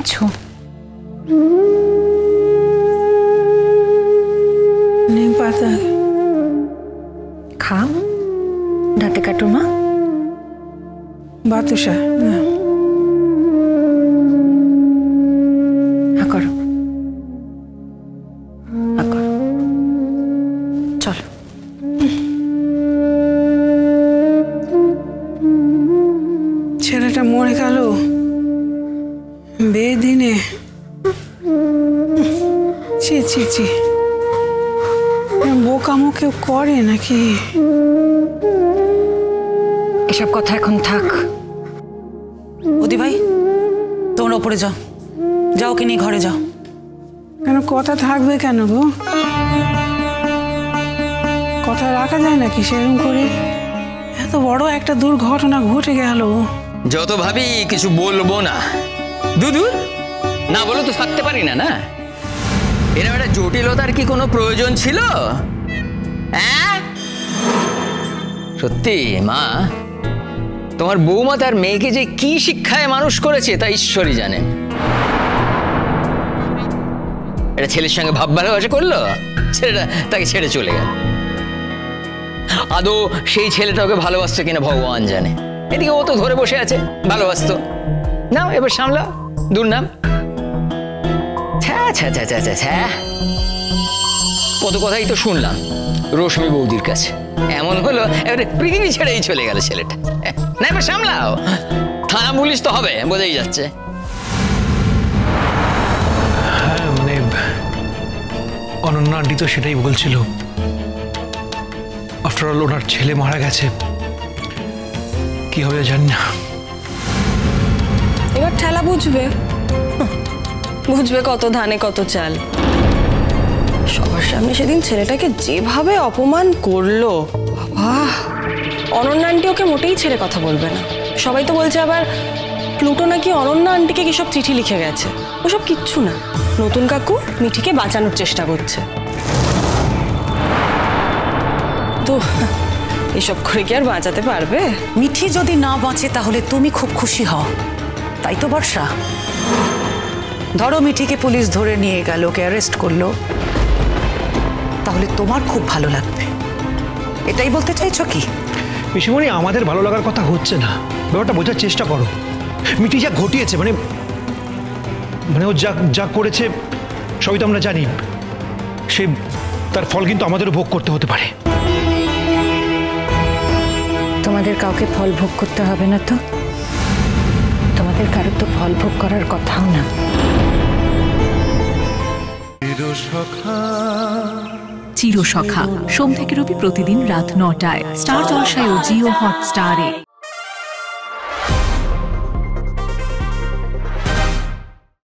এনেছো? নিম পাতা খাও, দাঁতে কাটো মা। বাতুসা করো, চলো। ছেলেটা মরে গেল বেদিনে। ছি ছি ছি, বোকামো কেউ করে নাকি? এসব কথা এখন থাক। ওদি ভাই, তোমরা ওপরে যাও, যাও কি নিয়ে ঘরে যাও। কেন কথা থাকবে কেন গো? কথা রাখা যায় নাকি সেরকম করে? এত বড় একটা দুর্ঘটনা ঘটে গেল। যত ভাবি কিছু বলবো না, দুদূর না বলে তো থাকতে পারি না। না এরকম একটা জটিলতার কি কোনো প্রয়োজন ছিল? হ্যাঁ সত্যি মা, তোমার বৌমা তার মেয়েকে যে কি শিক্ষায় মানুষ করেছে তা ঈশ্বরই জানেন। এটা ছেলের সঙ্গে ভাব ভালোবাসা করলো, ছেলেটা তাকে ছেড়ে চলে গেল। আদৌ সেই ছেলেটা ওকে ভালোবাসতো কিনা ভগবান জানে। এদিকে ও তো ধরে বসে আছে ভালোবাসতো। নাও এবার সামলাও, দুর্নাম। কত কথাই তো শুনলাম রশ্মি বৌদির কাছে। এমন হলো এবারে পৃথিবী ছেড়েই চলে গেল ছেলেটা। না এবার সামলাও, থানা পুলিশ তো হবে বোঝাই যাচ্ছে। হ্যাঁ মানে অনন্যা আন্টি তো সেটাই বলছিল। আফটার অল ওনার ছেলে মারা গেছে, কি হবে জানি না। এবার ঠেলা বুঝবে, বুঝবে কত ধানে কত চাল। সবার সামনে সেদিন ছেলেটাকে যেভাবে অপমান করলো, বাবা। অনন্যা আন্টি ওকে মোটেই ছেড়ে কথা বলবে না। সবাই তো বলছে আবার প্লুটো নাকি অনন্যা আন্টিকে কিসব চিঠি লিখে গেছে। ওসব কিচ্ছু না, নতুন কাকু মিঠিকে বাঁচানোর চেষ্টা করছে। তো এসব করে কি আর বাঁচাতে পারবে? মিঠি যদি না বাঁচে তাহলে তুমি খুব খুশি হও, তাই তো বর্ষা? ধরো মিঠিকে পুলিশ ধরে নিয়ে গেল, ওকে অ্যারেস্ট করলো, তাহলে তোমার খুব ভালো লাগবে, এটাই বলতে চাইছো কি? পিসিমণি, আমাদের ভালো লাগার কথা হচ্ছে না, ব্যাপারটা বোঝার চেষ্টা করো। মিঠি যা ঘটিয়েছে মানে ও যা যা করেছে সবই তো আমরা জানি। সে তার ফল কিন্তু আমাদেরও ভোগ করতে হতে পারে। তোমাদের কাউকে ফল ভোগ করতে হবে না তো? তোমাদের কারোর তো ফল ভোগ করার কথাও না। চিরসখা সোম থেকে রবি প্রতিদিন রাত ৯টায় স্টার জলসায় ও জিও হটস্টারে।